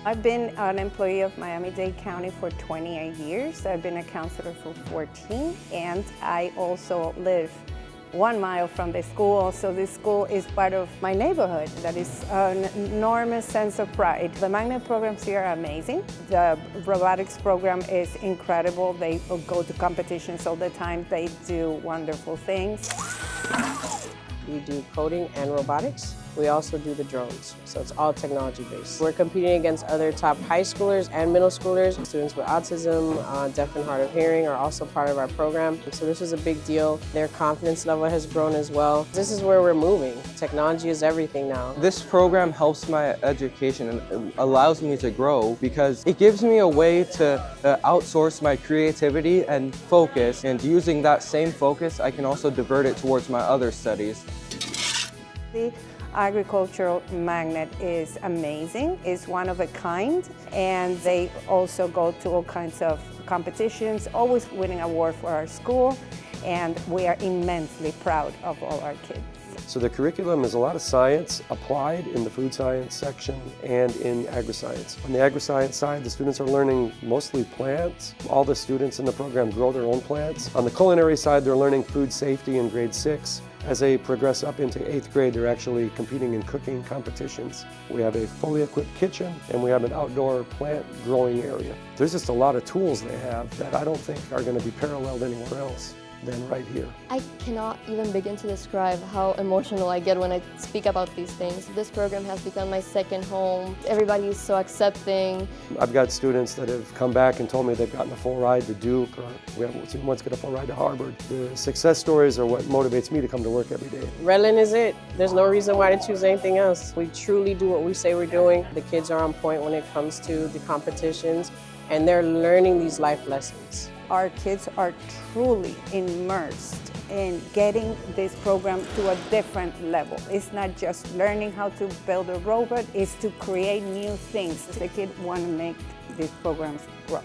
I've been an employee of Miami-Dade County for 28 years. I've been a counselor for 14, and I also live 1 mile from the school, so this school is part of my neighborhood. That is an enormous sense of pride. The magnet programs here are amazing. The robotics program is incredible. They go to competitions all the time. They do wonderful things. We do coding and robotics. We also do the drones, so it's all technology based. We're competing against other top high schoolers and middle schoolers. Students with autism, deaf and hard of hearing are also part of our program. So this is a big deal. Their confidence level has grown as well. This is where we're moving. Technology is everything now. This program helps my education and allows me to grow because it gives me a way to outsource my creativity and focus, and using that same focus, I can also divert it towards my other studies. The agricultural magnet is amazing. It's one of a kind, and they also go to all kinds of competitions, always winning awards for our school, and we are immensely proud of all our kids. So the curriculum is a lot of science applied in the food science section and in agri-science. On the agri-science side, the students are learning mostly plants. All the students in the program grow their own plants. On the culinary side, they're learning food safety in grade 6. As they progress up into 8th grade, they're actually competing in cooking competitions. We have a fully equipped kitchen, and we have an outdoor plant growing area. There's just a lot of tools they have that I don't think are going to be paralleled anywhere else than right here. I cannot even begin to describe how emotional I get when I speak about these things. This program has become my second home. Everybody is so accepting. I've got students that have come back and told me they've gotten a full ride to Duke, or we have seen ones get a full ride to Harvard. The success stories are what motivates me to come to work every day. Redland is it. There's no reason why to choose anything else. We truly do what we say we're doing. The kids are on point when it comes to the competitions, and they're learning these life lessons. Our kids are truly immersed in getting this program to a different level. It's not just learning how to build a robot, it's to create new things. The kids want to make these programs grow.